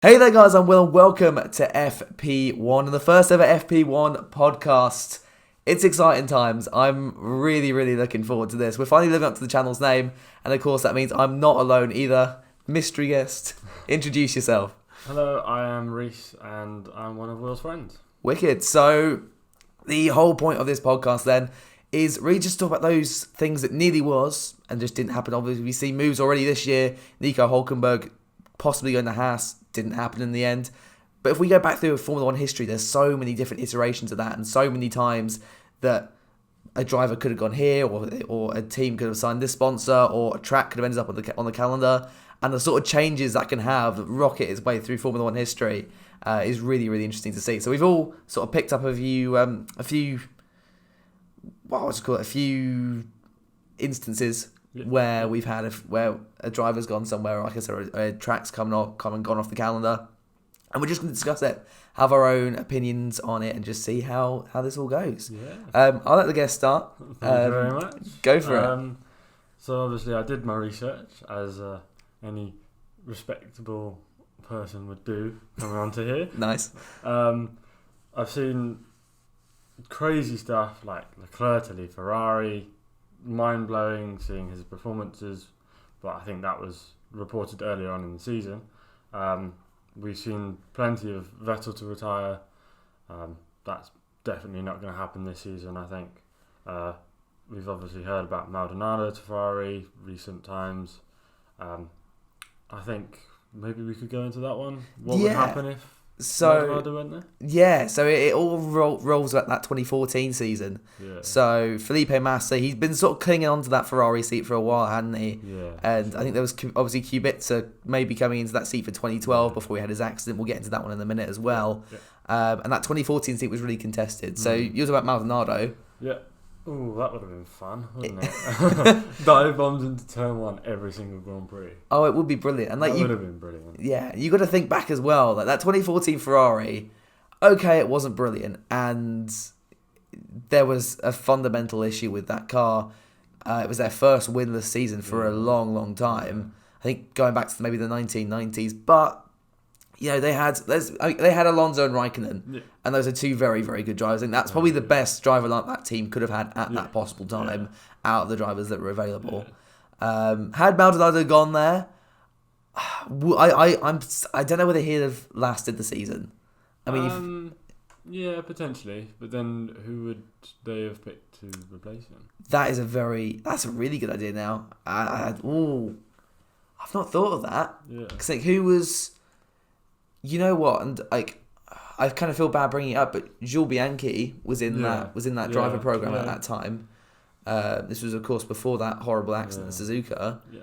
Hey there guys, I'm Will and welcome to FP1 and the first ever FP1 podcast. It's exciting times. I'm really looking forward to this. We're finally living up to the channel's name, and of course that means I'm not alone either. Mystery guest, introduce yourself. Hello, I am Reese and I'm one of Will's friends. Wicked. So the whole point of this podcast then is really just talk about those things that nearly was and just didn't happen. Obviously we see moves already this year. Nico Hulkenberg possibly going to Haas. Didn't happen in the end. But if we go back through Formula 1 history, there's so many different iterations of that and so many times that a driver could have gone here or a team could have signed this sponsor or a track could have ended up on the calendar. And the sort of changes that can have that rocket its way through Formula 1 history is really interesting to see. So we've all sort of picked up a few instances where we've had where a driver's gone somewhere, like I said, a track's come and gone off the calendar, and we're just going to discuss it, have our own opinions on it, and just see how this all goes. Yeah. I'll let the guest start. Thank you very much. Go for it. So obviously I did my research, as any respectable person would do coming onto here. Nice. I've seen crazy stuff like Leclerc to leave Ferrari. Mind-blowing seeing his performances, but I think that was reported earlier on in the season. We've seen plenty of Vettel to retire. That's definitely not going to happen this season, I think. We've obviously heard about Maldonado to Ferrari recent times. I think maybe we could go into that one. What would happen if Maldonado went there? Yeah, so it all rolls at that 2014 season. Yeah. So Felipe Massa, he's been sort of clinging onto that Ferrari seat for a while, hadn't he? Yeah. And I think there was obviously Kubica maybe coming into that seat for 2012 before he had his accident. We'll get into that one in a minute as well. Yeah. And that 2014 seat was really contested. So you was about Maldonado. Yeah. Ooh, that would have been fun, wouldn't it? Dive bombs into turn one every single Grand Prix. Oh, it would be brilliant. And like that would have been brilliant. Yeah, you got to think back as well. Like that 2014 Ferrari, okay, it wasn't brilliant, and there was a fundamental issue with that car. It was their first winless season for a long time. I think going back to maybe the 1990s, but you know they had Alonso and Raikkonen, and those are two very good drivers. I think that's probably the best driver like that team could have had at that possible time out of the drivers that were available. Had Maldonado gone there, I don't know whether he'd have lasted the season. I mean, yeah, potentially, but then who would they have picked to replace him? That's a really good idea. Now, I've not thought of that. Yeah, because like who was. You know what, and like, I kind of feel bad bringing it up, but Jules Bianchi was in that driver program at that time. This was, of course, before that horrible accident in Suzuka. Yeah.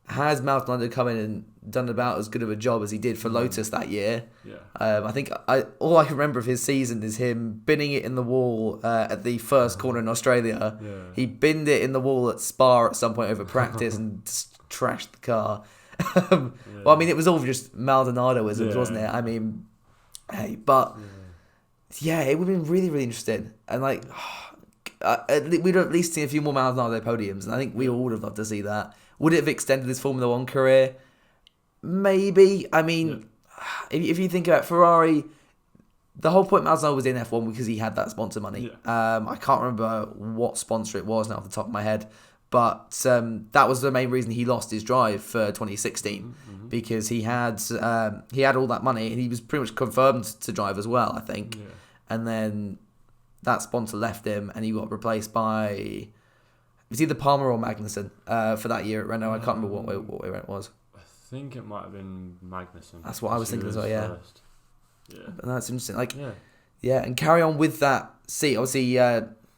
Has Maldonado come in and done about as good of a job as he did for Lotus that year? Yeah. I think all I can remember of his season is him binning it in the wall at the first corner in Australia. Yeah. He binned it in the wall at Spa at some point over practice and trashed the car. Well, I mean, it was all just Maldonado-isms, wasn't it? I mean, hey, but it would have been really interesting. And like, we'd have at least seen a few more Maldonado podiums, and I think we all would have loved to see that. Would it have extended his Formula 1 career? Maybe. I mean, if you think about Ferrari, the whole point Maldonado was in F1 because he had that sponsor money. Yeah. I can't remember what sponsor it was now off the top of my head. But that was the main reason he lost his drive for 2016 because he had all that money and he was pretty much confirmed to drive as well, I think. Yeah. And then that sponsor left him and he got replaced by it was either Palmer or Magnussen for that year at Renault. I can't remember what way it was. I think it might have been Magnussen. That's what I was thinking as well. Yeah. Yeah. But that's interesting. Like, and carry on with that. See, obviously,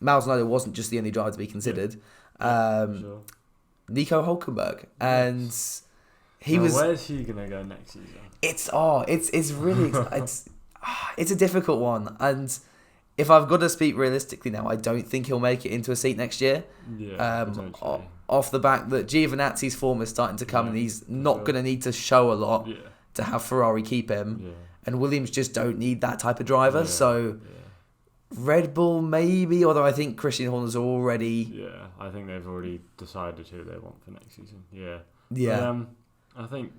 Maldonado wasn't just the only driver to be considered. Sure. Nico Hulkenberg, and he was. Where's he gonna go next season? It's really it's a difficult one, and if I've got to speak realistically now, I don't think he'll make it into a seat next year. Yeah, off the back that Giovinazzi's form is starting to come, and he's not gonna need to show a lot to have Ferrari keep him, and Williams just don't need that type of driver, so. Red Bull maybe, although I think Christian Horner's already. Yeah, I think they've already decided who they want for next season. Yeah. Yeah. But, I think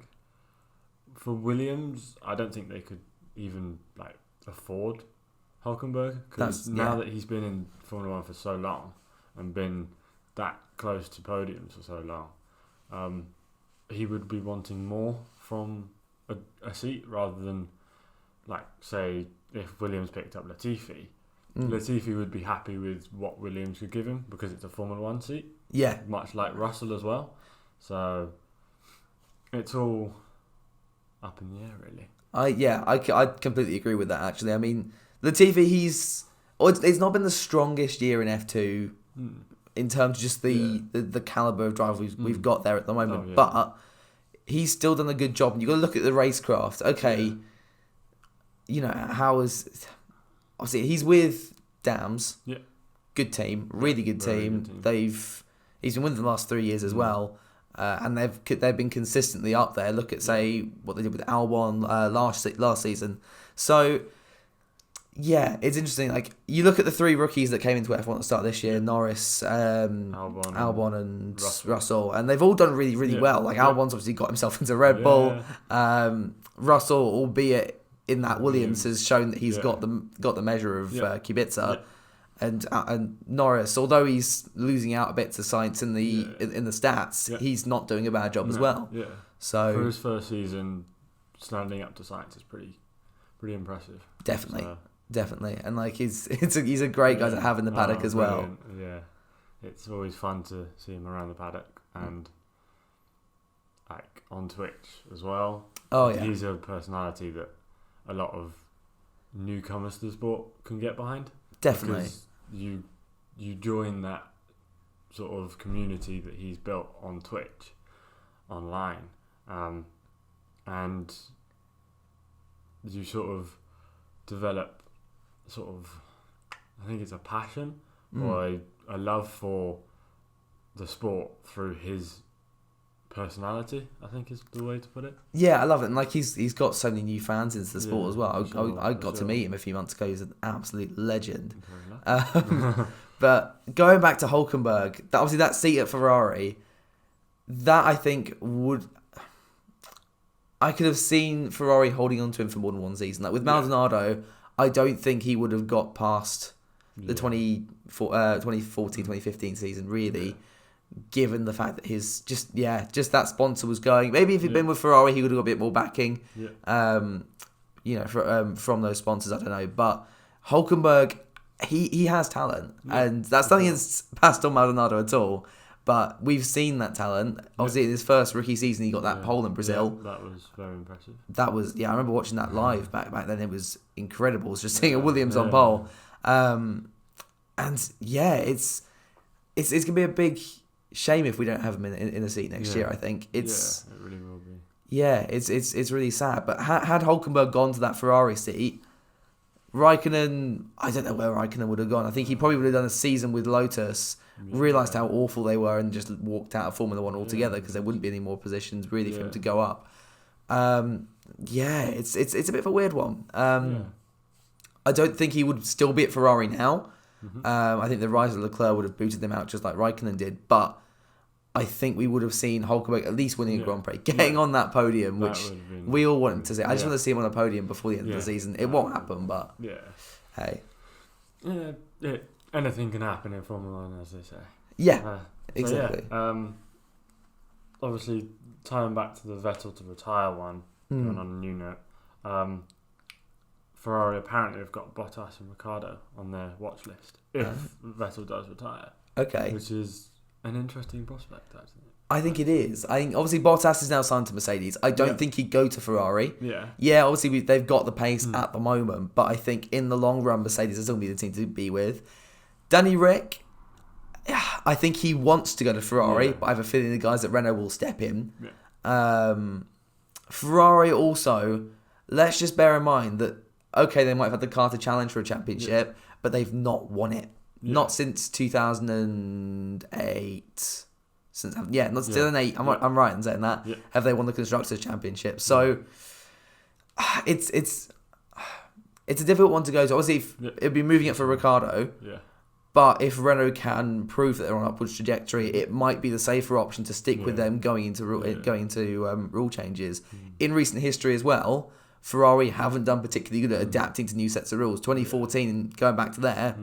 for Williams, I don't think they could even like afford Hulkenberg, because now that he's been in Formula 1 for so long and been that close to podiums for so long, he would be wanting more from a seat rather than, like, say, if Williams picked up Latifi, Latifi would be happy with what Williams could give him because it's a Formula 1 seat. Yeah. Much like Russell as well. So it's all up in the air, really. I completely agree with that, actually. I mean, Latifi, it's not been the strongest year in F2 in terms of just the calibre of driver we've got there at the moment. But he's still done a good job. And you've got to look at the racecraft. Okay, you know, obviously, he's with Dams. Yeah. Good team. Really good team. Good team. He's been with them the last 3 years as well. And they've been consistently up there. Look at, say, what they did with Albon last season. So, yeah, it's interesting. Like, you look at the 3 rookies that came into F1 at the start of this year: Norris, Albon, and Russell, and they've all done really, really well. Like, Albon's obviously got himself into Red Bull. Russell, albeit in that Williams, has shown that he's got the measure of Kubica. And Norris, although he's losing out a bit to Sainz in the stats, he's not doing a bad job as well. Yeah. So for his first season, standing up to Sainz is pretty impressive. Definitely, and like he's a great guy to have in the paddock as well. Yeah, it's always fun to see him around the paddock and like on Twitch as well. Oh yeah, he's a personality that a lot of newcomers to the sport can get behind. Definitely. Because you join that sort of community that he's built on Twitch, online, and you sort of develop I think it's a passion or a love for the sport through his personality, I think is the way to put it. Yeah, I love it. And like he's got so many new fans into the sport as well. I got to meet him a few months ago. He's an absolute legend. But going back to Hulkenberg, obviously that seat at Ferrari, that I think I could have seen Ferrari holding on to him for more than one season. Like with Maldonado, I don't think he would have got past the 2014-2015 season, really. Given the fact that his just that sponsor was going, maybe if he'd been with Ferrari, he would have got a bit more backing. From those sponsors, I don't know. But Hulkenberg, he has talent, and that's nothing against Pastor Maldonado at all. But we've seen that talent. Obviously, in his first rookie season, he got that pole in Brazil. Yeah, that was very impressive. That was I remember watching that live back then. It was incredible. It was just seeing a Williams on pole, and it's gonna be a big shame if we don't have him in a seat next year. I think it really will be. Yeah, it's really sad. But had Hulkenberg gone to that Ferrari seat, Raikkonen, I don't know where Raikkonen would have gone. I think he probably would have done a season with Lotus, realised how awful they were, and just walked out of Formula 1 altogether because there wouldn't be any more positions really for him to go up. It's a bit of a weird one. I don't think he would still be at Ferrari now. I think the rise of Leclerc would have booted them out just like Raikkonen did, but I think we would have seen Hulkenberg at least winning a Grand Prix, getting on that podium, which we all wanted to see. I just want to see him on a podium before the end of the season. It won't happen, but hey. Anything can happen in Formula 1, as they say. Yeah, exactly. Obviously, tying back to the Vettel to retire one, going on a new note, Ferrari apparently have got Bottas and Ricciardo on their watch list if Vettel does retire. Okay. Which is an interesting prospect, actually. I think it is. I think obviously Bottas is now signed to Mercedes. I don't think he'd go to Ferrari. Yeah, obviously they've got the pace at the moment, but I think in the long run Mercedes is still be the team to be with. Danny Rick, I think he wants to go to Ferrari, but I have a feeling the guys at Renault will step in. Ferrari also, let's just bear in mind that they might have had the car to challenge for a championship, but they've not won it. Not since 2008. Not since 2008. I'm right in saying that. Have they won the Constructors' Championship? So it's a difficult one to go to. Obviously, it'd be moving it for Ricciardo. But if Renault can prove that they're on an upwards trajectory, it might be the safer option to stick with them going into rule changes. In recent history as well, Ferrari haven't done particularly good at adapting to new sets of rules. 2014, going back to there,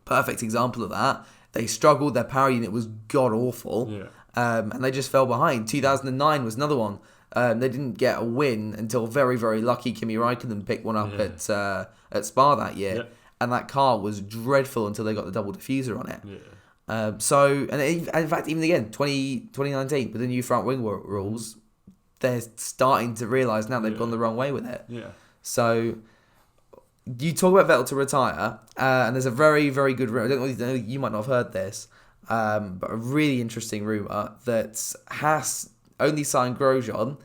perfect example of that. They struggled. Their power unit was god awful, and they just fell behind. 2009 was another one. They didn't get a win until very, very lucky Kimi Raikkonen picked one up at Spa that year. And that car was dreadful until they got the double diffuser on it. In fact, even again, 2019, with the new front wing rules, they're starting to realise now they've gone the wrong way with it. So, you talk about Vettel to retire, and there's a very, very good rumour. I don't know, you might not have heard this, but a really interesting rumour that Haas only signed Grosjean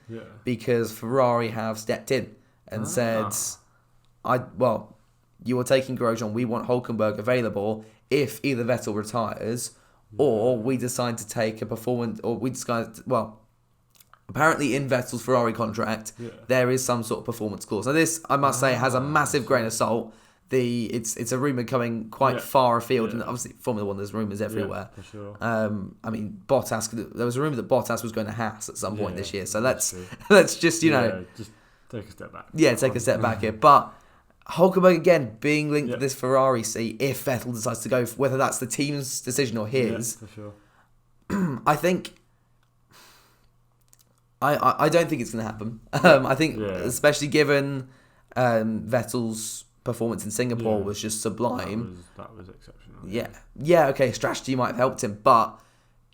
because Ferrari have stepped in and said, you are taking Grosjean, we want Hulkenberg available if either Vettel retires or we decide to take a performance, or we decide, apparently in Vettel's Ferrari contract, there is some sort of performance clause. Now this, I must say, has a massive grain of salt. It's a rumour coming quite far afield, and obviously Formula 1, there's rumours everywhere. For sure. I mean, Bottas, there was a rumour that Bottas was going to Haas at some point this year, so let's just, just take a step back. Yeah, take a step back here. But Hulkenberg, again, being linked to this Ferrari seat, if Vettel decides to go, whether that's the team's decision or his. Yeah, for sure. I think... I don't think it's going to happen. I think, especially given Vettel's performance in Singapore was just sublime. That was exceptional. Yeah, okay, strategy might have helped him, but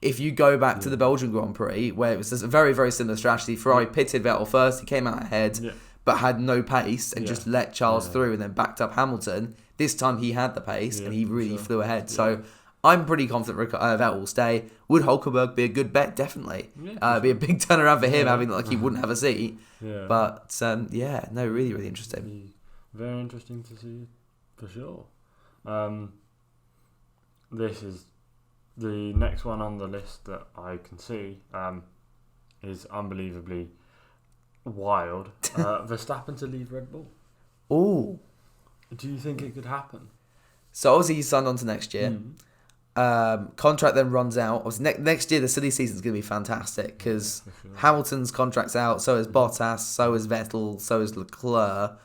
if you go back to the Belgian Grand Prix, where it was a very, very similar strategy, Ferrari pitted Vettel first, he came out ahead, but had no pace and just let Charles through and then backed up Hamilton. This time he had the pace and he really flew ahead. So I'm pretty confident Vettel will stay. Would Hulkenberg be a good bet? Definitely. Be a big turnaround for him, having he wouldn't have a seat. But really, really interesting. Very interesting to see, for sure. This is the next one on the list that I can see is unbelievably wild. Verstappen to leave Red Bull. Oh. Do you think it could happen? So obviously he's signed on to next year. Contract then runs out. Obviously next year the silly season's going to be fantastic because Hamilton's contract's out, so is Bottas, so is Vettel, so is Leclerc,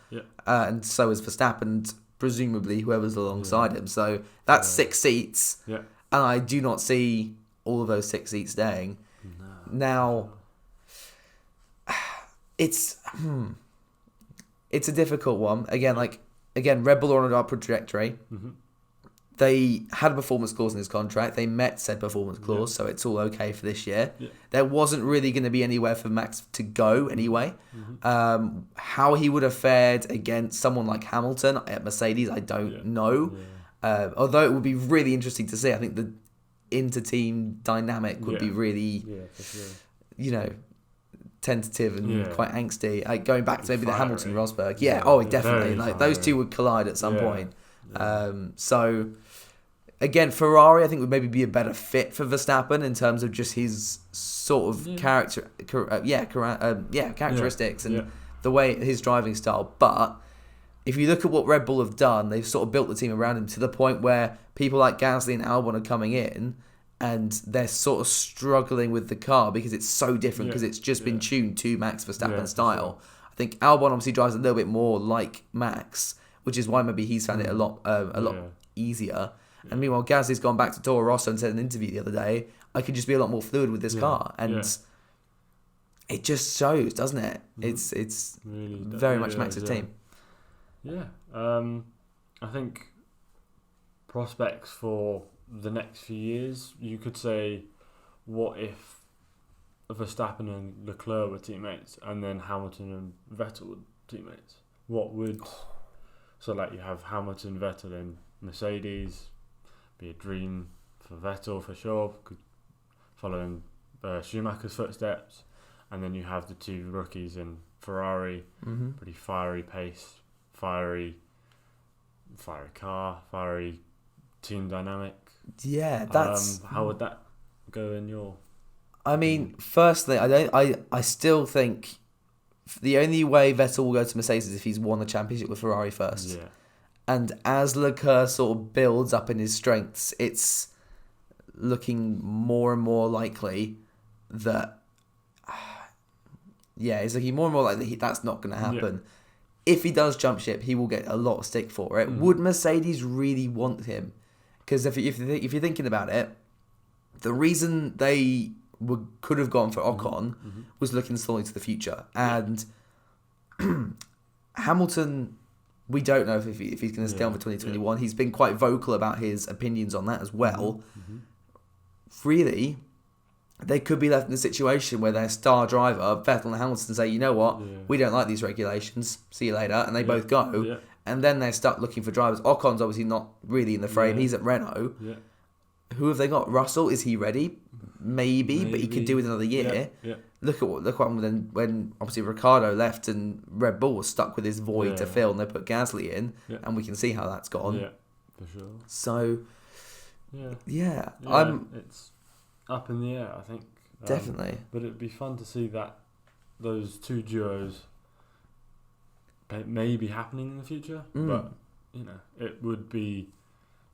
and so is Verstappen, presumably whoever's alongside him. So that's 6 seats, and I do not see all of those 6 seats staying. No. Now, it's a difficult one. Again, Red Bull are on an upward trajectory. They had a performance clause in his contract. They met said performance clause, so it's all okay for this year. There wasn't really going to be anywhere for Max to go anyway. How he would have fared against someone like Hamilton at Mercedes, I don't know. Although it would be really interesting to see. I think the inter-team dynamic would be really, tentative and quite angsty. Going back to maybe the Hamilton-Rosberg. Definitely. Those two would collide at some point. So, again, Ferrari, I think, would maybe be a better fit for Verstappen in terms of just his sort of characteristics and the way his driving style. But if you look at what Red Bull have done, they've sort of built the team around him to the point where people like Gasly and Albon are coming in and they're sort of struggling with the car because it's so different because it's just been tuned to Max Verstappen's style. Sure. I think Albon obviously drives a little bit more like Max, which is why maybe he's found it a lot easier. And meanwhile, Gasly's gone back to Toro Rosso and said in an interview the other day, I could just be a lot more fluid with this car. And it just shows, doesn't it? It's really very much Max's team. Yeah. I think prospects for the next few years, you could say, what if Verstappen and Leclerc were teammates and then Hamilton and Vettel were teammates? What would... So, you have Hamilton, Vettel in Mercedes, be a dream for Vettel for sure, following Schumacher's footsteps. And then you have the two rookies in Ferrari, pretty fiery pace, fiery car, fiery team dynamic. Yeah, that's... how would that go in your... I mean, firstly, I still think... The only way Vettel will go to Mercedes is if he's won the championship with Ferrari first. And as Leclerc sort of builds up in his strengths, it's looking more and more likely that, it's looking more and more likely that's not going to happen. Yeah. If he does jump ship, he will get a lot of stick for it. Would Mercedes really want him? Because if you're thinking about it, the reason they could have gone for Ocon was looking slowly to the future. And Hamilton, we don't know if he's going to stay on for 2021. He's been quite vocal about his opinions on that as well. Really, they could be left in a situation where their star driver, Vettel and Hamilton, say, you know what, we don't like these regulations, see you later, and they both go. And then they're stuck looking for drivers. Ocon's obviously not really in the frame. He's at Renault. Who have they got? Russell, is he ready? Maybe, but he could do with another year. Look what happened when obviously Ricciardo left and Red Bull was stuck with his void to fill, and they put Gasly in, and we can see how that's gone. Yeah, for sure. So, it's up in the air, I think. Definitely. But it'd be fun to see that those two duos maybe happening in the future. But it would be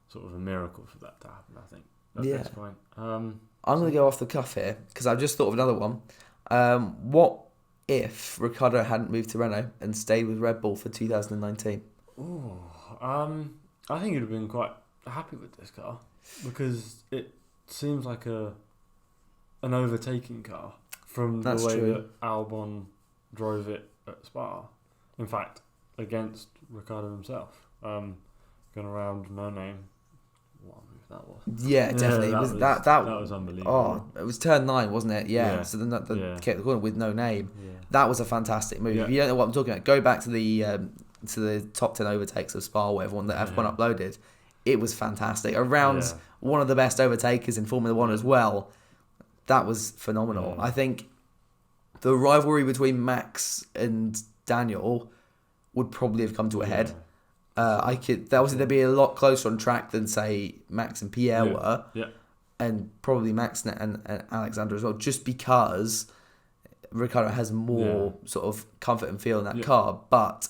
sort of a miracle for that to happen, I think. At this point. I'm going to go off the cuff here because I've just thought of another one. What if Ricciardo hadn't moved to Renault and stayed with Red Bull for 2019? I think he'd have been quite happy with this car because it seems like an overtaking car from the way that Albon drove it at Spa. In fact, against Ricciardo himself. Going around no name. What a move that was. Yeah, definitely. That was unbelievable. Oh, it was turn 9, wasn't it? Yeah. So then kept the corner with no name. Yeah. That was a fantastic move. If you don't know what I'm talking about, go back to the top 10 overtakes of Spa, whatever one that F1 uploaded. It was fantastic. Around one of the best overtakers in Formula 1 as well. That was phenomenal. I think the rivalry between Max and Daniel would probably have come to a head. They'd be a lot closer on track than say Max and Pierre were, and probably Max and Alexander as well, just because Ricciardo has more sort of comfort and feel in that car. But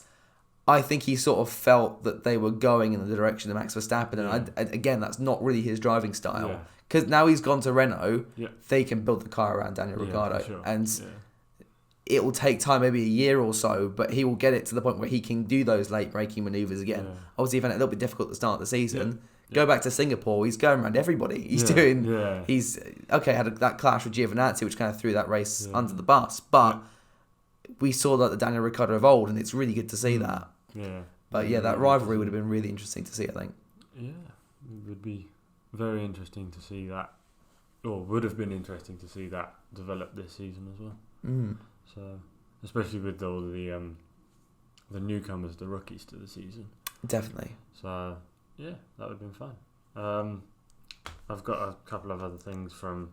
I think he sort of felt that they were going in the direction of Max Verstappen, and again, that's not really his driving style. Because now he's gone to Renault, they can build the car around Daniel Ricciardo, and it will take time, maybe a year or so, but he will get it to the point where he can do those late braking manoeuvres again. Obviously, he found it a little bit difficult at the start of the season. Go back to Singapore, he's going around everybody. He's had that clash with Giovinazzi, which kind of threw that race under the bus, but we saw that the Daniel Ricciardo of old, and it's really good to see that. But that rivalry would have been really interesting to see, I think. Yeah, it would be very interesting to see that, or would have been interesting to see that develop this season as well. So, especially with all the newcomers, the rookies to the season. Definitely. So, that would have been fun. I've got a couple of other things from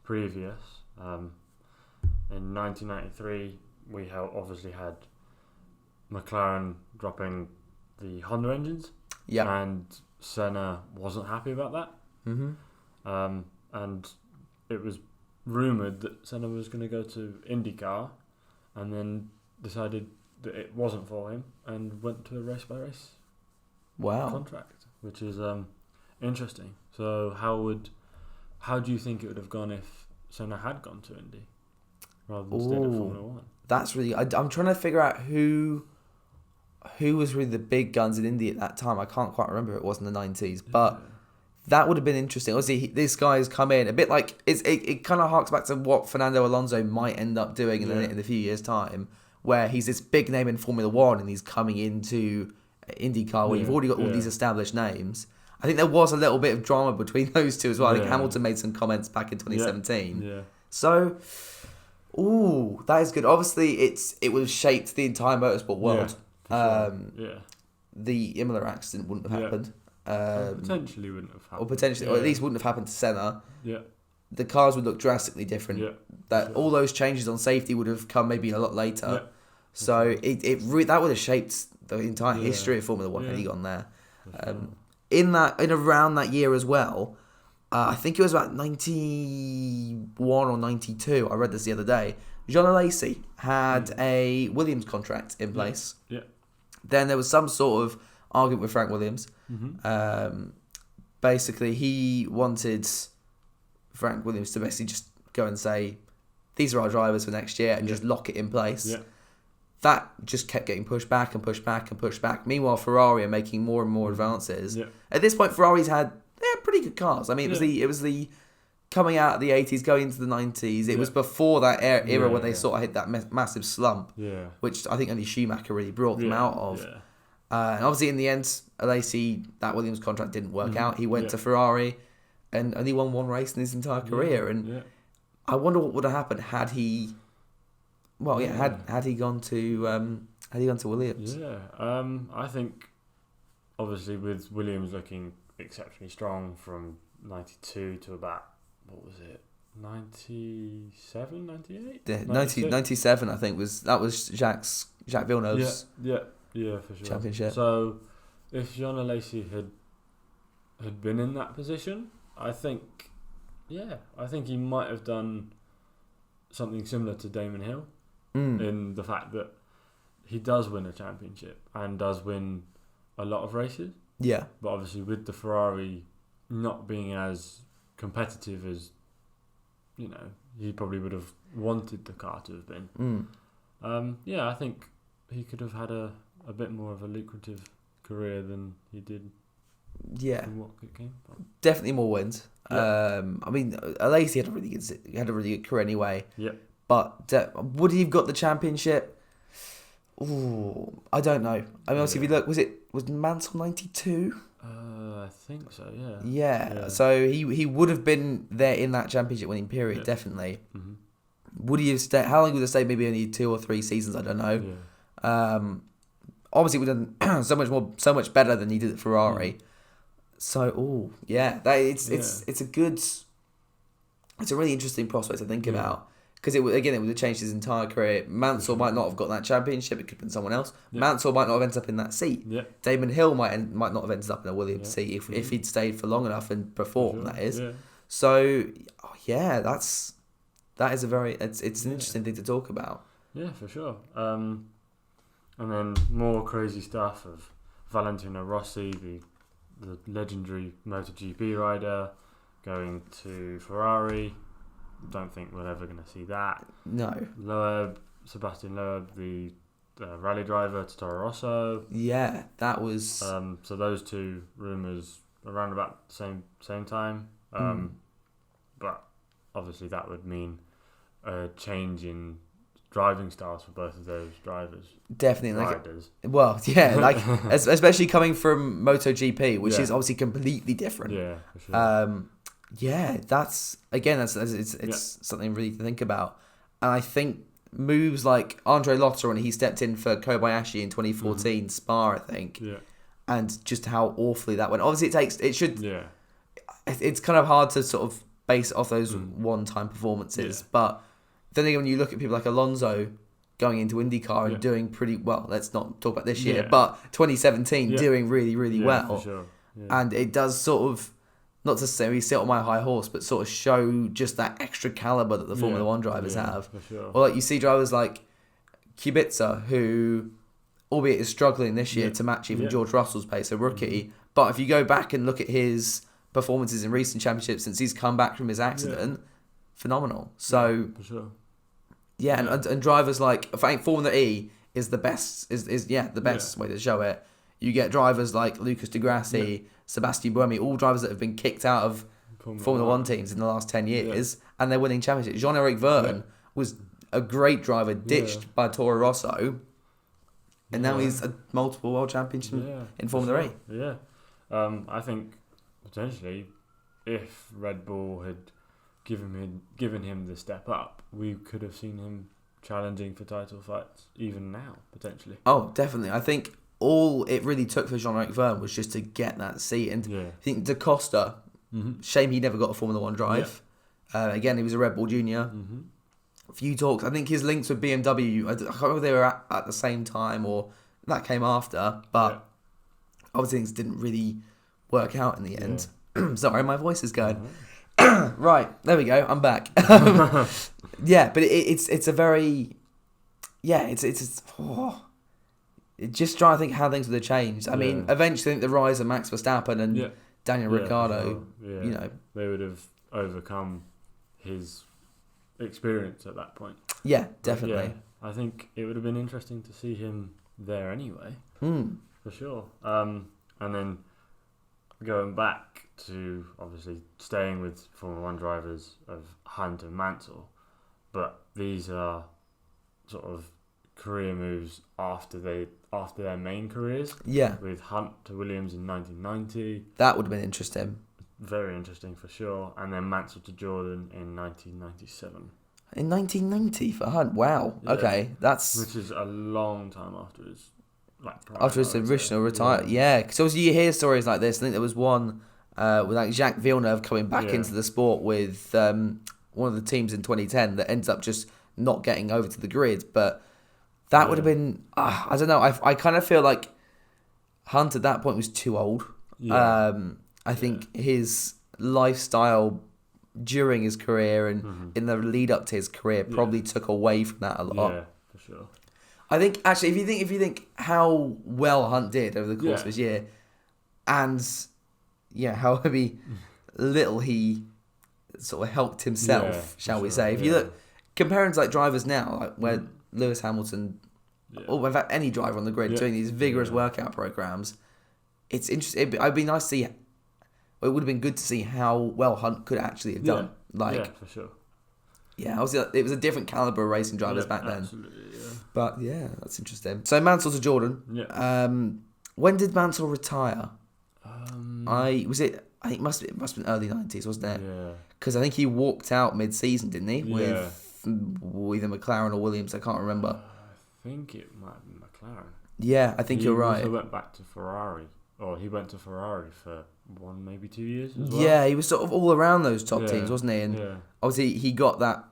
previous. In 1993, we obviously had McLaren dropping the Honda engines. And Senna wasn't happy about that. And it was rumoured that Senna was going to go to IndyCar and then decided that it wasn't for him and went to a race-by-race contract, which is interesting. So how do you think it would have gone if Senna had gone to Indy rather than stayed at Formula 1? That's really... I'm trying to figure out who was really the big guns in Indy at that time. I can't quite remember if it was in the 90s, but... That would have been interesting. Obviously, this guy's come in a bit like it kind of harks back to what Fernando Alonso might end up doing in a few years' time, where he's this big name in Formula 1 and he's coming into IndyCar where you've already got all these established names. I think there was a little bit of drama between those two as well. I think Hamilton made some comments back in 2017. So, that is good. Obviously, it would have shaped the entire motorsport world. The Imola accident wouldn't have happened. Potentially wouldn't have happened. Or at least wouldn't have happened to Senna. The cars would look drastically different. All those changes on safety would have come maybe a lot later. So that would have shaped the entire history of Formula 1 had he gone there. In around that year as well, I think it was about 91 or 92. I read this the other day. Jean Alesi had a Williams contract in place. Then there was some sort of argument with Frank Williams. Basically, he wanted Frank Williams to basically just go and say, these are our drivers for next year, and just lock it in place. Yeah. That just kept getting pushed back and pushed back and pushed back. Meanwhile, Ferrari are making more and more advances. Yeah. At this point, Ferrari's had pretty good cars. I mean, it was the coming out of the 80s, going into the 90s. It was before that era where they sort of hit that massive slump, which I think only Schumacher really brought them out of. Yeah. And obviously, in the end, Alesi, that Williams contract didn't work out. He went to Ferrari and only won one race in his entire career. And I wonder what would have happened had he... Well, had he gone to Williams? Yeah, I think obviously with Williams looking exceptionally strong from 92 to about, what was it, 97, 98? Yeah, 97 I think was Jacques Villeneuve's yeah, for sure. championship. So if Jean Alesi had been in that position, I think he might have done something similar to Damon Hill. In the fact that he does win a championship and does win a lot of races. Yeah. But obviously with the Ferrari not being as competitive as, he probably would have wanted the car to have been. I think he could have had a bit more of a lucrative career than he did. Yeah. From what it came from. Definitely more wins. Yeah. I mean, Alesi had a really good career anyway. Yeah. But would he have got the championship? Ooh, I don't know. I mean, obviously, if you look, was Mansell 92? I think so. Yeah. Yeah. So he would have been there in that championship winning period, definitely. Mm-hmm. Would he have stayed? How long would he have stayed? Maybe only 2 or 3 seasons. I don't know. Yeah. Obviously, we've done so much better than he did at Ferrari. So, it's a really interesting prospect to think about. Because it would have changed his entire career. Mansell might not have got that championship. It could have been someone else. Yeah. Mansell might not have ended up in that seat. Yeah. Damon Hill might not have ended up in a Williams seat if he'd stayed for long enough and performed. That is. Yeah. So, that is it's an interesting thing to talk about. Yeah, for sure. And then more crazy stuff of Valentino Rossi, the legendary MotoGP rider, going to Ferrari. Don't think we're ever going to see that. No. Sebastian Loeb, the rally driver to Toro Rosso. Yeah, that was... So those two rumours around about the same time. But obviously that would mean a change in driving styles for both of those drivers. Definitely. Riders. Especially coming from MotoGP, which is obviously completely different. Yeah, for sure. That's something really to think about. And I think moves like Andre Lotta when he stepped in for Kobayashi in 2014 Spa, I think, and just how awfully that went. Obviously, it's kind of hard to sort of base it off those one-time performances, but then again, when you look at people like Alonso going into IndyCar and doing pretty well, let's not talk about this year, but 2017 doing really, really well, for sure. And it does sort of, not to say sit on my high horse, but sort of show just that extra caliber that the Formula One drivers have. For sure. Or like you see drivers like Kubica, who, albeit is struggling this year to match even George Russell's pace, a rookie. But if you go back and look at his performances in recent championships since he's come back from his accident, phenomenal. So, for sure. And drivers like, I think Formula E is the best, the best way to show it. You get drivers like Lucas Di Grassi, Sebastian Buemi, all drivers that have been kicked out of Formula One teams in the last 10 years, and they're winning championships. Jean-Eric Verne was a great driver, ditched by Toro Rosso, and now he's a multiple world champion in Formula E. Yeah. I think potentially if Red Bull had given him the step up, we could have seen him challenging for title fights even now, potentially. Oh, definitely. I think all it really took for Jean-Eric Verne was just to get that seat. And I think Da Costa, shame he never got a Formula One drive. Again, he was a Red Bull junior. A few talks. I think his links with BMW, I can't remember if they were at the same time or that came after, but obviously things didn't really work out in the end. Sorry, my voice is going. Right, there we go. I'm back. But it's a very... just trying to think how things would have changed. I mean, eventually, I think the rise of Max Verstappen and Daniel Ricciardo, sure. They would have overcome his experience at that point. Yeah, definitely. I think it would have been interesting to see him there anyway, for sure. And then going back to obviously staying with Formula 1 drivers of Hunt and Mansell, but these are sort of career moves after their main careers. Yeah. With Hunt to Williams in 1990. That would have been interesting. Very interesting for sure. And then Mansell to Jordan in 1997. In 1990 for Hunt. Wow. Yeah. Okay, which is a long time after his original retire. Yeah, because obviously you hear stories like this. I think there was one with like Jacques Villeneuve coming back into the sport with one of the teams in 2010 that ends up just not getting over to the grid. But that would have been, I don't know. I kind of feel like Hunt at that point was too old. Yeah. I think his lifestyle during his career and in the lead up to his career probably took away from that a lot. Yeah, for sure. I think actually, if you think how well Hunt did over the course of his year, and how maybe little he sort of helped himself, shall we say? If you look comparing to like drivers now, like where Lewis Hamilton, or in fact any driver on the grid doing these vigorous workout programs, it's interesting. It'd be nice to see. It would have been good to see how well Hunt could actually have done. For sure. Yeah, it was a different caliber of racing drivers back then. Absolutely, yeah. But yeah, that's interesting. So Mansell to Jordan. Yeah. When did Mansell retire? I think it must have been early 90s, wasn't it? Yeah. Because I think he walked out mid-season, didn't he? With either McLaren or Williams. I can't remember. I think it might have been McLaren. Yeah, I think you're right. He went back to Ferrari. Or he went to Ferrari for 1, maybe 2 years as well. Yeah, he was sort of all around those top teams, wasn't he? And obviously he got that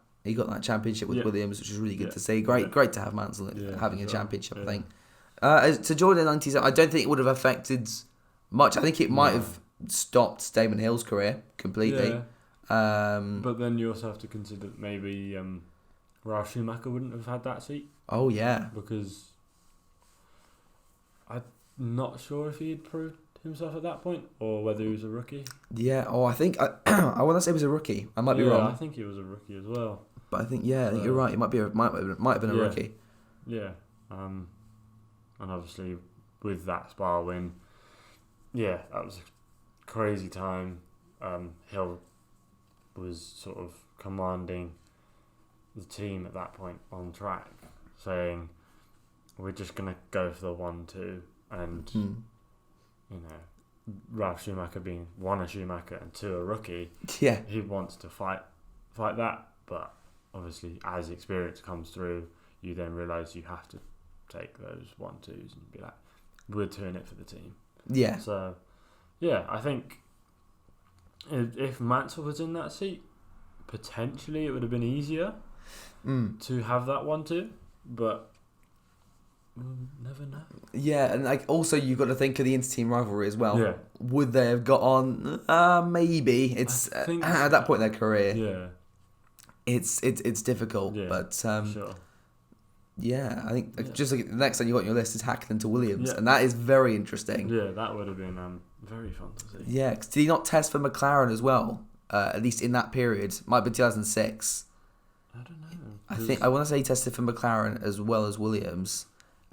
championship with Williams, which was really good to see. Great to have Mansell having a championship, I think. To Jordan in the 90s, I don't think it would have affected much. I think it might have stopped Damon Hill's career completely. Yeah. But then you also have to consider that maybe Ralf Schumacher wouldn't have had that seat. Oh, yeah. Because I'm not sure if he had proved himself at that point or whether he was a rookie. Yeah, I think I want to say he was a rookie. I might be wrong. I think he was a rookie as well. But I think you're right. He might have been a rookie. Yeah. And obviously with that Spa win, that was a crazy time. Hill was sort of commanding the team at that point on track, saying, "We're just gonna go for the 1-2." And Ralf Schumacher being one a Schumacher and two a rookie, he wants to fight that. But obviously, as experience comes through, you then realise you have to take those 1-2s and be like, we're doing it for the team. Yeah. So, I think if Mansell was in that seat, potentially it would have been easier to have that 1-2, but we'll never know. Yeah, and like also you've got to think of the inter-team rivalry as well. Yeah. Would they have got on? Maybe. It's at that point in their career. Yeah. It's difficult, but sure. Yeah, I think just like the next one you got on your list is Hackney to Williams, and that is very interesting. Yeah, that would have been very fun to see. Yeah, cause did he not test for McLaren as well? At least in that period, might be 2006. I don't know. I want to say he tested for McLaren as well as Williams,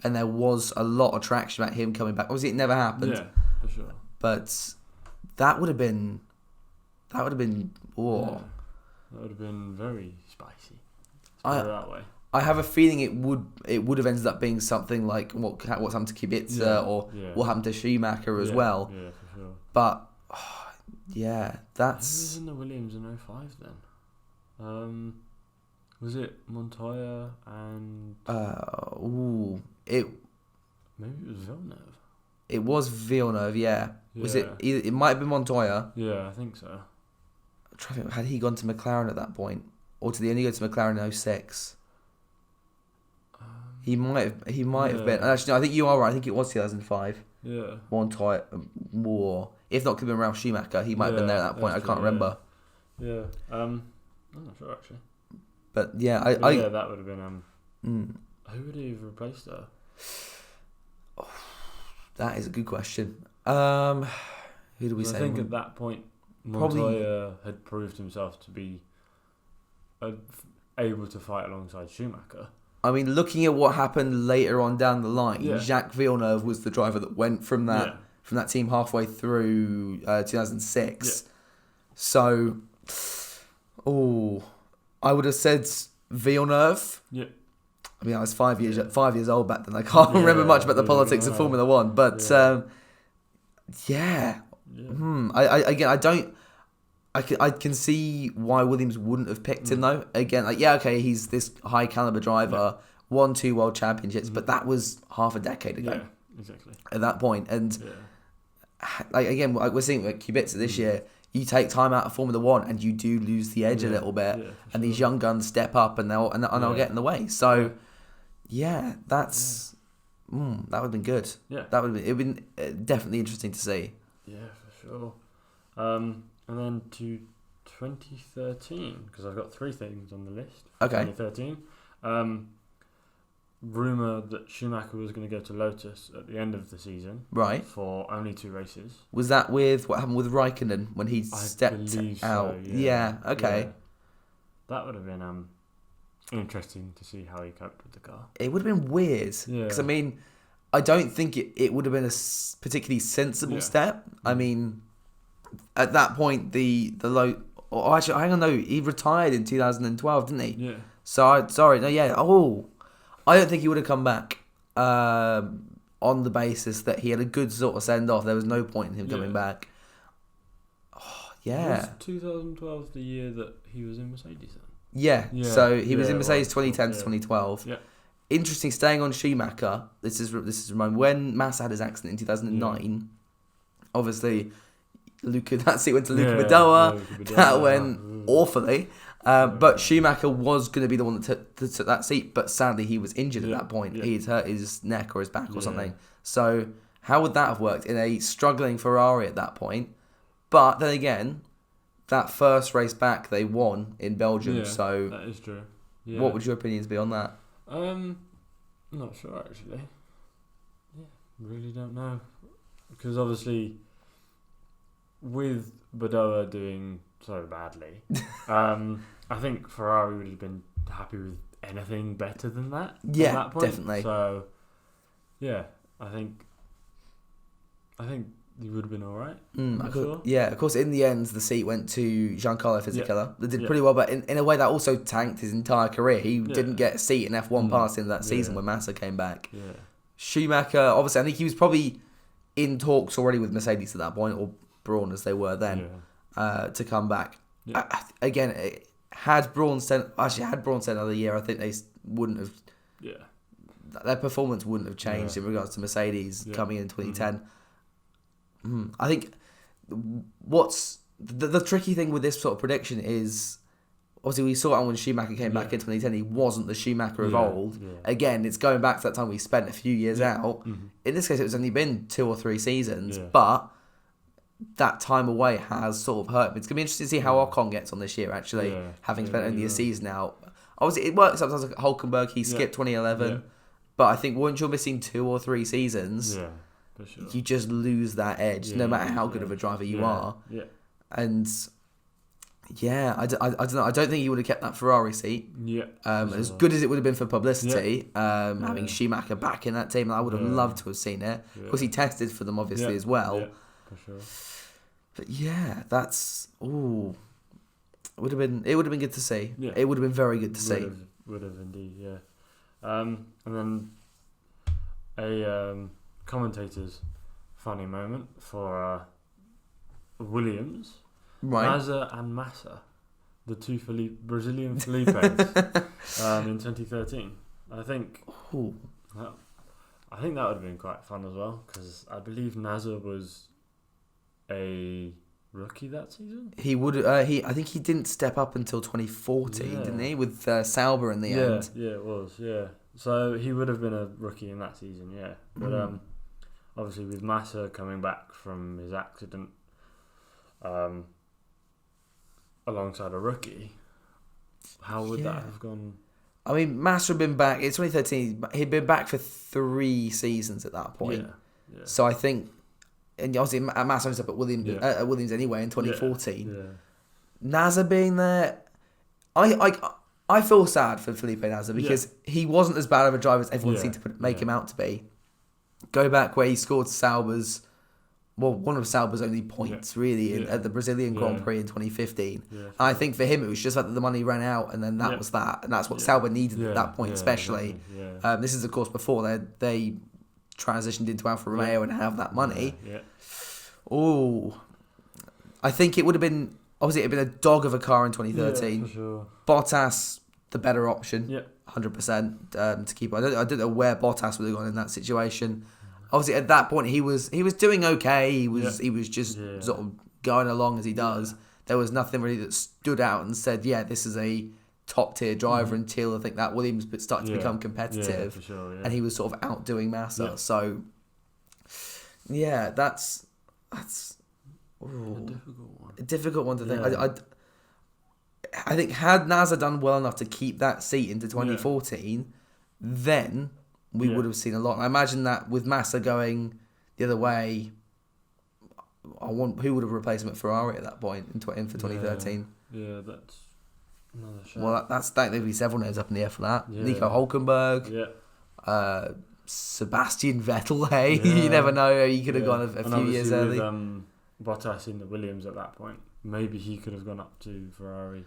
and there was a lot of traction about him coming back. Obviously, it never happened. Yeah, for sure. But that would have been. Yeah. That would have been very spicy. That way. I have a feeling it would have ended up being something like what's happened to Kubica or what happened to Schumacher as well. Yeah, for sure. But that's. Who was in the Williams in 05 then? Was it Montoya and? Maybe it was Villeneuve. It was Villeneuve, yeah. Was it? It might have been Montoya. Yeah, I think so. I'm trying to think, had he gone to McLaren at that point, or did he only go to McLaren in 06? He might have been. Actually, no, I think you are right. I think it was 2005. Yeah. Montoya, more. If not, could have been Ralf Schumacher. He might have been there at that point. I can't remember. Yeah. I'm not sure actually. But yeah, that would have been. Who would he have replaced her? That is a good question. Who do we say? I think at that point, Montoya had proved himself to be able to fight alongside Schumacher. I mean, looking at what happened later on down the line, Jacques Villeneuve was the driver that went from that team halfway through 2006. Yeah. So, I would have said Villeneuve. Yeah. I mean, I was 5 years old back then. I can't remember much about the politics of Formula One, but I can see why Williams wouldn't have picked him though. Again, he's this high caliber driver, won 2 world championships, but that was half a decade ago. Yeah, exactly. At that point, and we're seeing with Kubica this year. You take time out of Formula One, and you do lose the edge a little bit, and these young guns step up, and they'll get in the way. So, that would have been good. Yeah, that would have been definitely interesting to see. Yeah, for sure. And then to 2013, because I've got 3 things on the list. Okay. 2013. Rumour that Schumacher was going to go to Lotus at the end of the season. Right. For only 2 races. Was that with what happened with Raikkonen when he stepped out? So, yeah. Okay. Yeah. That would have been interesting to see how he coped with the car. It would have been weird. Yeah. Because, I mean, I don't think it would have been a particularly sensible step. I mean, at that point, the low... Oh, actually, hang on, no. He retired in 2012, didn't he? Yeah. So, I don't think he would have come back on the basis that he had a good sort of send-off. There was no point in him coming back. Oh, yeah. Was 2012 the year that he was in Mercedes then? Yeah. So he was in Mercedes 2010 to 2012. Yeah. Interesting, staying on Schumacher. This is when Massa had his accident in 2009. Obviously, that seat went to Luca Badoa. That went awfully. But Schumacher was going to be the one that took that seat, but sadly he was injured at that point. Yeah. He'd hurt his neck or his back or something. So how would that have worked in a struggling Ferrari at that point? But then again, that first race back they won in Belgium. So that is true. Yeah. What would your opinions be on that? Not sure actually. Yeah, really don't know, because obviously with Badoa doing so badly, I think Ferrari would have been happy with anything better than that. Yeah, at that point. Definitely. So, yeah, I think he would have been all right. Sure. Yeah, of course. In the end, the seat went to Giancarlo Fisichella. They did pretty well, but in a way that also tanked his entire career. He didn't get a seat in F1 past in that season when Massa came back. Yeah. Schumacher, obviously, I think he was probably in talks already with Mercedes at that point, or Brawn as they were then, to come back. Yeah. Had Braun stayed another year, I think they wouldn't have. Yeah. Their performance wouldn't have changed in regards to Mercedes coming in 2010. I think what's the tricky thing with this sort of prediction is, obviously we saw it when Schumacher came back in 2010. He wasn't the Schumacher of old. Yeah. Again, it's going back to that time we spent a few years out. In this case, it was only been 2 or 3 seasons, but that time away has sort of hurt him. It's going to be interesting to see how Ocon gets on this year, actually, having spent only a season out. Obviously, it works sometimes like Hulkenberg. He skipped 2011. But I think once you're missing 2 or 3 seasons, for sure, you just lose that edge, no matter how good of a driver you are. Yeah. And I don't know. I don't think he would have kept that Ferrari seat. Yeah. As good as it would have been for publicity, having Schumacher back in that team, I would have loved to have seen it. Of course, he tested for them obviously as well. Yeah, for sure. But that's it would have been good to see. Yeah. It would have been very good to see. Would have indeed, yeah. And then a commentator's funny moment for Williams, right? Mazza and Massa, the 2 Brazilian Felipes, in 2013. I think that would have been quite fun as well, because I believe Mazza was a rookie that season. He would. I think he didn't step up until 2014, didn't he? With Sauber in the end. Yeah, it was. Yeah, so he would have been a rookie in that season. Yeah, but obviously with Massa coming back from his accident, alongside a rookie, how would that have gone? I mean, Massa had been back. It's 2013. He'd been back for 3 seasons at that point. Yeah. So I think, and obviously Massa was up at Williams anyway in 2014. Yeah. Nasser being there, I feel sad for Felipe Nasser because he wasn't as bad of a driver as everyone seemed to make him out to be. Go back where he scored Sauber's, one of Sauber's only points really at the Brazilian Grand Prix in 2015. Yeah, and I think for him it was just that the money ran out, and then that was that, and that's what Sauber needed at that point, especially. Exactly. This is of course before they transitioned into Alfa Romeo and have that money. Oh, I think it would have been. Obviously, it had been a dog of a car in 2013. Yeah, for sure. Bottas, the better option, 100% to keep. I don't know where Bottas would have gone in that situation. Obviously, at that point, he was doing okay. He was just sort of going along as he does. Yeah. There was nothing really that stood out and said, this is a top tier driver until I think that Williams started to become competitive, for sure, and he was sort of outdoing Massa. Yeah. So, that's. Ooh, a difficult one to think. I think had Nasser done well enough to keep that seat into 2014, then we would have seen a lot. And I imagine that with Massa going the other way, who would have replaced him at Ferrari at that point in for 2013? Yeah, that's another shot. Well, that there'd be several names up in the air for that. Yeah. Nico Hulkenberg. Yeah. Sebastian Vettel. Hey, you never know. He could have gone a few years early. Bottas in the Williams at that point. Maybe he could have gone up to Ferrari.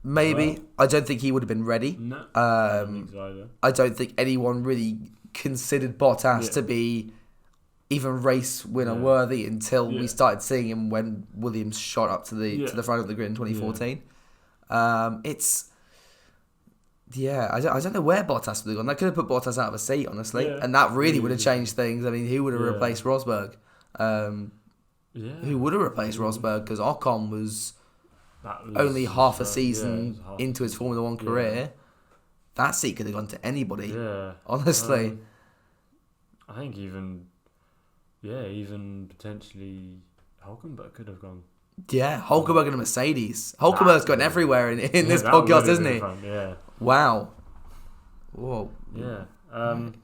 Maybe. I don't think he would have been ready. No, I don't think so either. I don't think anyone really considered Bottas to be even race winner worthy until we started seeing him when Williams shot up to the front of the grid in 2014. I don't know where Bottas would have gone. That could have put Bottas out of a seat, honestly, and that really would have changed things. I mean, who would have replaced Rosberg? Who would have replaced Rosberg? Because Ocon was only half a season into his Formula 1 career. That seat could have gone to anybody. Yeah, honestly. I think even potentially Hulkenberg could have gone. Yeah, Hulkenberg and a Mercedes. Hulkenberg's gone everywhere in this podcast, isn't he? Fun, yeah. Wow. Whoa. Yeah. And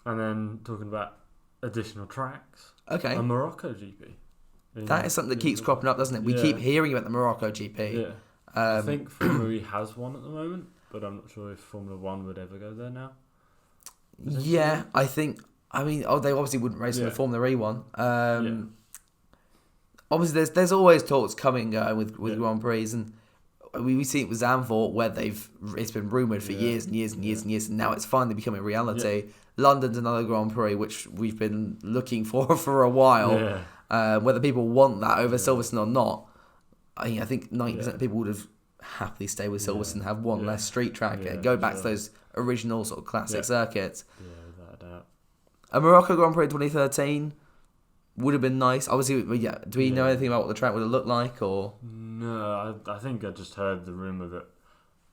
then talking about additional tracks. Okay. A Morocco GP. That is something that keeps cropping up, doesn't it? We keep hearing about the Morocco GP. Yeah. I think Formula E has one at the moment, but I'm not sure if Formula 1 would ever go there now. Yeah, I think. I mean, they obviously wouldn't race in the Formula E one. Obviously, there's always talks coming and going with Grand Prix, and we see it with Zandvoort where it's been rumoured for years and years and years and years, and now it's finally becoming reality. Yeah. London's another Grand Prix which we've been looking for a while. Yeah. Whether people want that over Silverstone or not, I think 90% of people would have happily stayed with Silverstone and have one less street track and go back to those original sort of classic circuits. Yeah, without a doubt. A Morocco Grand Prix 2013 would have been nice. Obviously, do we know anything about what the track would have looked like? Or no, I think I just heard the rumour that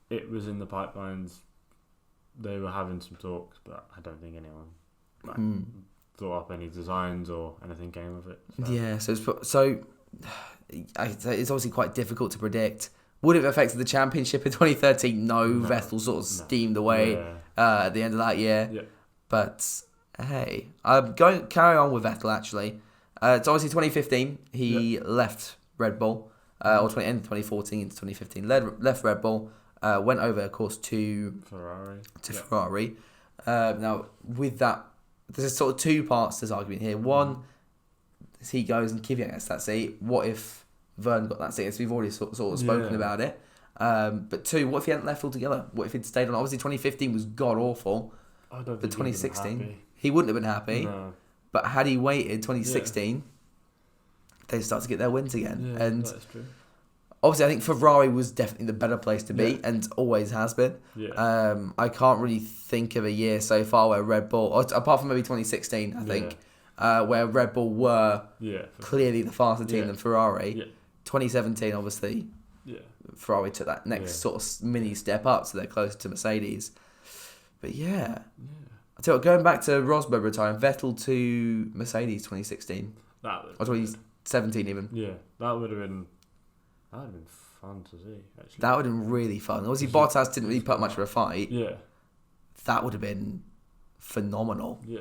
it was in the pipelines. They were having some talks, but I don't think anyone thought up any designs or anything came of it. So. Yeah, so it's obviously quite difficult to predict. Would it have affected the championship in 2013? No. Vettel sort of steamed away at the end of that year. Yeah. But hey, I'm going carry on with Vettel actually. It's obviously 2015. He left Red Bull, or end of 2014 into 2015. Left Red Bull. Went over, of course, to Ferrari. Now, with that, there's sort of two parts to this argument here. One, as he goes and Kvyat gets that seat, what if Verne got that seat? So we've already sort of spoken about it. But two, what if he hadn't left altogether? What if he'd stayed on? Obviously, 2015 was god-awful. I don't think 2016, he wouldn't have been happy. No. But had he waited 2016, they'd start to get their wins again. Yeah, and that's true. Obviously, I think Ferrari was definitely the better place to be and always has been. Yeah. I can't really think of a year so far where Red Bull, apart from maybe 2016, I think, where Red Bull were clearly the faster team than Ferrari. Yeah. 2017, obviously, Ferrari took that next sort of mini step up, so they're closer to Mercedes. But I tell you what, going back to Rosberg retiring, Vettel to Mercedes 2016. Or 2017 even. Yeah, that would have been fun to see, actually. That would have been really fun. Obviously, Bottas didn't really put much of a fight. Yeah. That would have been phenomenal. Yeah.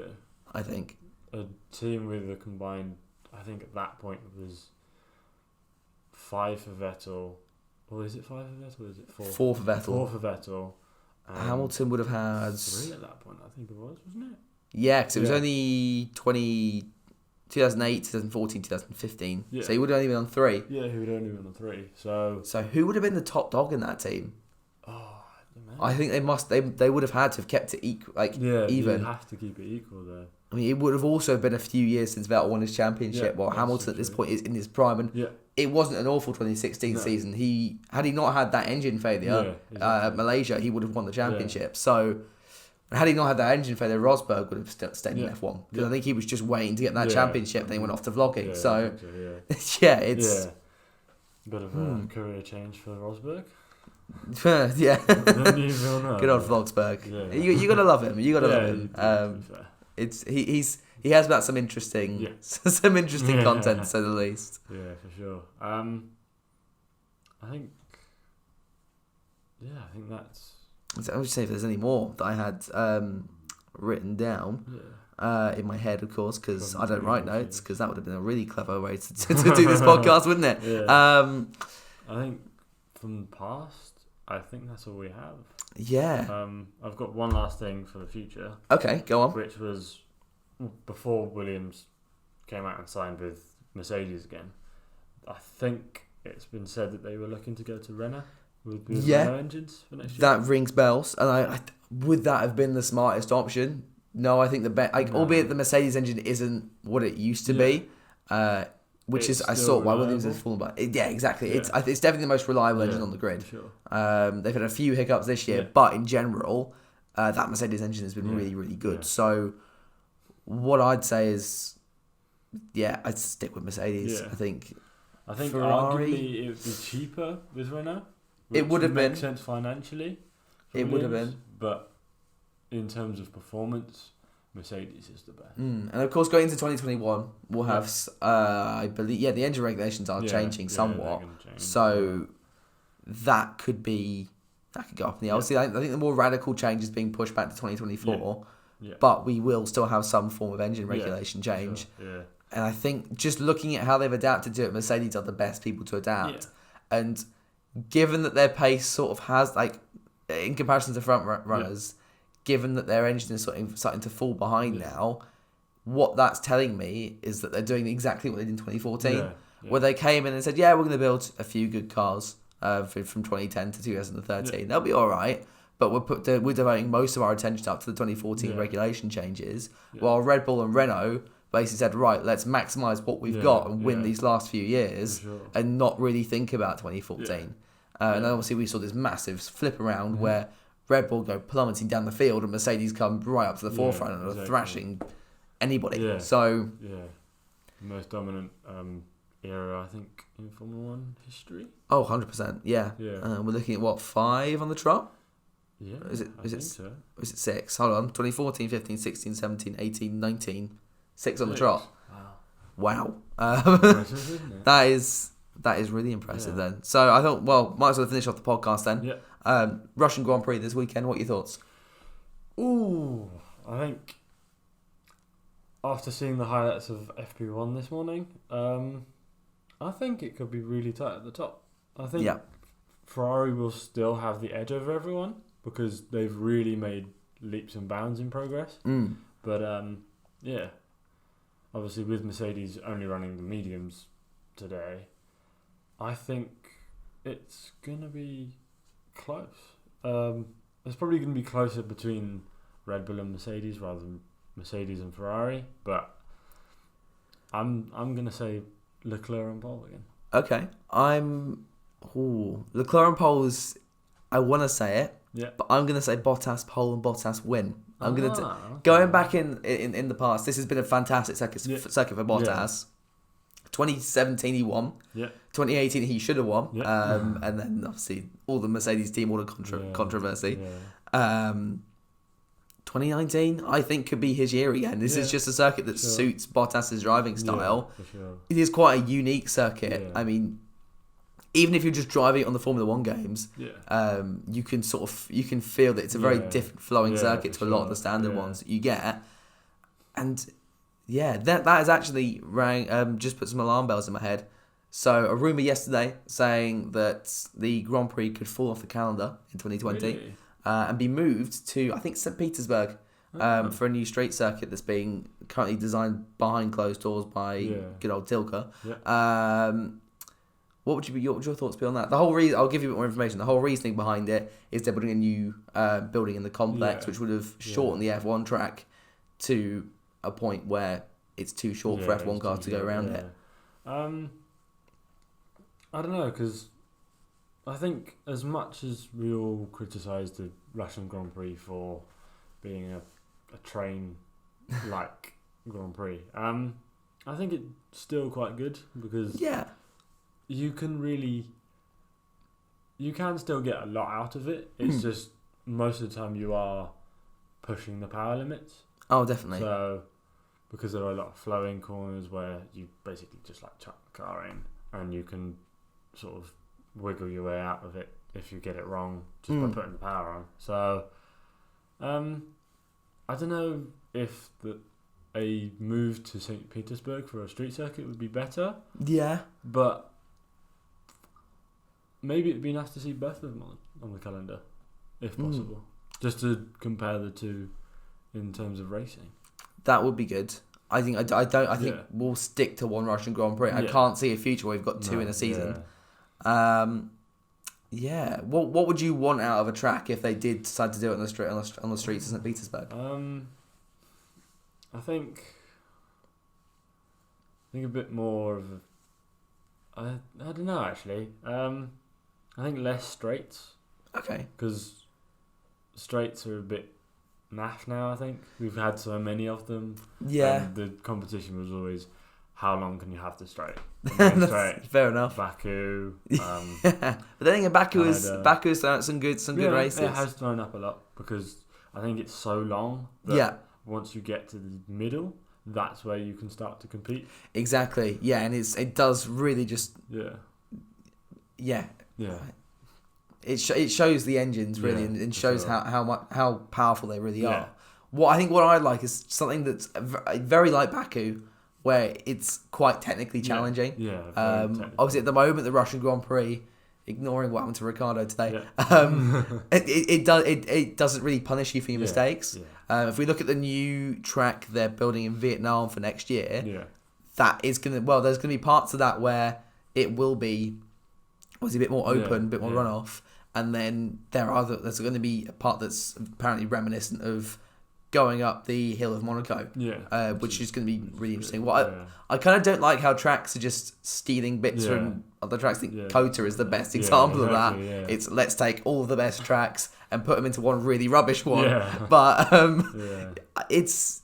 I think. A team with a combined, I think at that point it was 5 for Vettel. Or is it 5 for Vettel or is it 4? 4 for Vettel. 4 for Vettel. Hamilton would have had 3 at that point, I think it was, wasn't it? Yeah, because it was only 2008, 2014, 2015. Yeah. So he would have only been on 3. Yeah, he would only been on 3. So who would have been the top dog in that team? Oh, I don't know. I think they would have had to have kept it equal, even. You have to keep it equal there. I mean, it would have also been a few years since Vettel won his championship, while Hamilton at this point is in his prime. And it wasn't an awful 2016 season. Had he not had that engine failure at Malaysia, he would have won the championship. So, had he not had that engine failure, Rosberg would have stayed in F1. Because I think he was just waiting to get that championship, and then he went off to vlogging. It's... Bit of a career change for Rosberg. Yeah. Good old Yeah. Vlogsberg. Yeah. You gotta love him. You gotta love him. He has about some interesting content, to say the least. Yeah, for sure. I think that's. I would say if there's any more that I had written down in my head, of course, because I don't write notes, because that would have been a really clever way to do this podcast, wouldn't it? Yeah. I think from the past, I think that's all we have. Yeah. I've got one last thing for the future. Okay, go on. Which was before Williams came out and signed with Mercedes again. I think it's been said that they were looking to go to Renault with Renault engines for next year. That rings bells. And I would that have been the smartest option? No, I think albeit the Mercedes engine isn't what it used to be, which is I saw why Williams has fallen by. Yeah, exactly. Yeah. It's definitely the most reliable engine on the grid. Sure. They've had a few hiccups this year, but in general, that Mercedes engine has been really, really good. Yeah. So what I'd say is, I'd stick with Mercedes. Yeah. I think Ferrari, arguably it would be cheaper with Renault. It would have been. Make sense financially. It would have been. But in terms of performance, Mercedes is the best. And of course, going into 2021, we'll have, I believe, the engine regulations are changing somewhat. Change. So that could go up in the air. Obviously, I think the more radical change is being pushed back to 2024. Yeah. But we will still have some form of engine regulation change. Sure. Yeah. And I think just looking at how they've adapted to it, Mercedes are the best people to adapt. Yeah. And given that their pace sort of has, in comparison to front runners, given that their engine is starting to fall behind now, what that's telling me is that they're doing exactly what they did in 2014, where they came in and said, we're going to build a few good cars from 2010 to 2013. Yeah. They'll be all right. But we're devoting most of our attention up to the 2014 regulation changes, while Red Bull and Renault basically said, right, let's maximise what we've got and win these last few years and not really think about 2014. And then obviously we saw this massive flip around where Red Bull go plummeting down the field and Mercedes come right up to the forefront and are thrashing anybody. Yeah. So the most dominant era, I think, in Formula 1 history. Oh, 100%. Yeah. We're looking at 5 on the trot? Yeah. Is it so. Or is it 6? Hold on. 2014, 15, 16, 17, 18, 19. 6 on the trot. Wow. Impressive, isn't it? That is really impressive then. So I thought, might as well finish off the podcast then. Yeah. Russian Grand Prix this weekend. What are your thoughts? Ooh, I think after seeing the highlights of FP1 this morning, I think it could be really tight at the top. I think Ferrari will still have the edge over everyone because they've really made leaps and bounds in progress. But obviously with Mercedes only running the mediums today, I think it's going to be close. It's probably going to be closer between Red Bull and Mercedes rather than Mercedes and Ferrari, but I'm going to say Leclerc and pole again. Okay. Leclerc and pole is, I want to say it, but I'm going to say Bottas pole and Bottas win. I'm going to going back in the past. This has been a fantastic circuit for Bottas. 2017 he won. 2018 he should have won. And then obviously all the Mercedes team, all the controversy. 2019 I think could be his year again. This is just a circuit that suits Bottas's driving style. For sure. It is quite a unique circuit. I mean, even if you're just driving it on the Formula One games, you can feel that it's a very different flowing circuit to a lot of the standard ones that you get. And that is actually just put some alarm bells in my head. So a rumour yesterday saying that the Grand Prix could fall off the calendar in 2020 and be moved to, I think, St. Petersburg for a new straight circuit that's being currently designed behind closed doors by good old Tilke. What would your thoughts be on that? The whole reason, I'll give you a bit more information. The whole reasoning behind it is they're putting a new building in the complex, which would have shortened the F1 track to a point where it's too short for F1 cars to go around it. I don't know, because I think as much as we all criticise the Russian Grand Prix for being a train-like Grand Prix, I think it's still quite good because you can still get a lot out of it. It's just most of the time you are pushing the power limits. Oh, definitely. So because there are a lot of flowing corners where you basically just like chuck the car in and you can sort of wiggle your way out of it if you get it wrong just by putting the power on. So I don't know if a move to St. Petersburg for a street circuit would be better. Yeah. But maybe it'd be nice to see both of them on the calendar, if possible. Just to compare the two in terms of racing. That would be good. I think we'll stick to one Russian Grand Prix. I can't see a future where we've got two in a season. What would you want out of a track if they did decide to do it on the streets of St. Petersburg? I think a bit more of I don't know actually. I think less straights. Okay. Because straights are a bit naff now. I think we've had so many of them. Yeah. And the competition was always, how long can you have the straight? Straight. Fair enough. Baku. But then again, Baku's thrown out some good races. It has thrown up a lot because I think it's so long that once you get to the middle, that's where you can start to compete. Exactly. Yeah, and it does really just It shows the engines really, and shows how powerful they really are. What I like is something that's very like Baku, where it's quite technically challenging. Obviously, at the moment, the Russian Grand Prix, ignoring what happened to Ricciardo today, it doesn't really punish you for your mistakes. If we look at the new track they're building in Vietnam for next year, that is there's gonna be parts of that where it will be obviously a bit more open, a bit more runoff. And then there's going to be a part that's apparently reminiscent of going up the hill of Monaco, which is going to be really interesting. I kind of don't like how tracks are just stealing bits from other tracks. I think COTA is the best example of that. It's let's take all of the best tracks and put them into one really rubbish one. But it's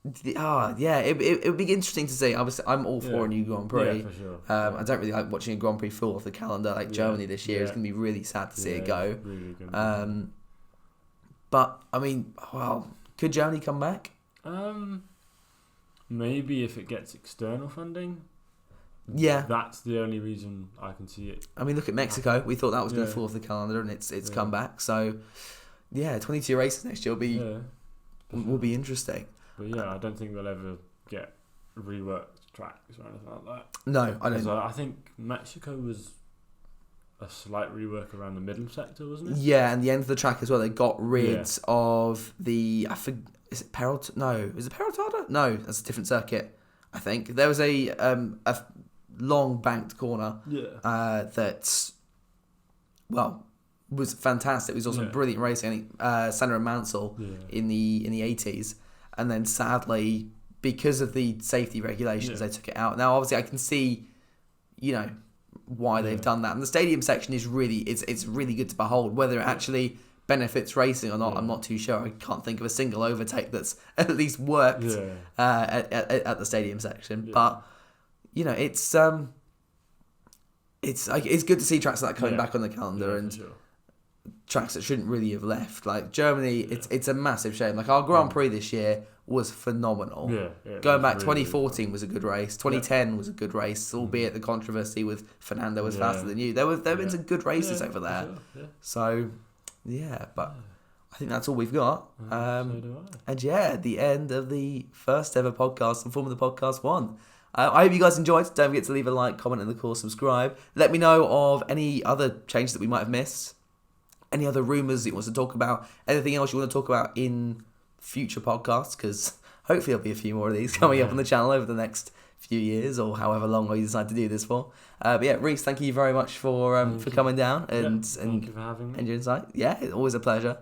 it would be interesting to see. Obviously, I'm all for a new Grand Prix. For sure. I don't really like watching a Grand Prix fall off the calendar like Germany this year. It's going to be really sad to see it go. Really but I mean, could Germany come back? Maybe if it gets external funding. Yeah, that's the only reason I can see it. I mean, look at Mexico. We thought that was going to fall off the calendar, and it's come back. So 22 races next year will be interesting. But I don't think they'll ever get reworked tracks or anything like that. No, I don't. I think Mexico was a slight rework around the middle sector, wasn't it? Yeah, and the end of the track as well. They got rid of the. Is it Peraltada? No, is it Peraltada? No, that's a different circuit. I think there was a long banked corner. That was fantastic. It was also brilliant racing. Senna and Mansell in the 80s. And then sadly, because of the safety regulations, they took it out. Now, obviously, I can see, why they've done that. And the stadium section is really, it's really good to behold. Whether it actually benefits racing or not, I'm not too sure. I can't think of a single overtake that's at least worked at the stadium section. But it's good to see tracks like that coming back on the calendar and. Tracks that shouldn't really have left. Like Germany, it's a massive shame. Like our Grand Prix this year was phenomenal. Yeah. Going back, really, 2014 really was a good race. 2010 was a good race, albeit the controversy with Fernando was faster than you. There have been some good races over there. Sure, So, but I think that's all we've got. So do I. And the end of the first ever podcast and Formula Podcast 1. I hope you guys enjoyed. Don't forget to leave a like, comment, and of course subscribe. Let me know of any other changes that we might have missed. Any other rumours that you want to talk about. Anything else you want to talk about in future podcasts, because hopefully there'll be a few more of these coming up on the channel over the next few years or however long we decide to do this for. But Reece, thank you very much for coming down and thank you for having me. And your insight. Yeah, always a pleasure.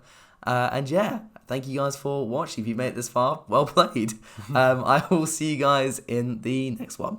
Thank you guys for watching. If you've made it this far, well played. I will see you guys in the next one.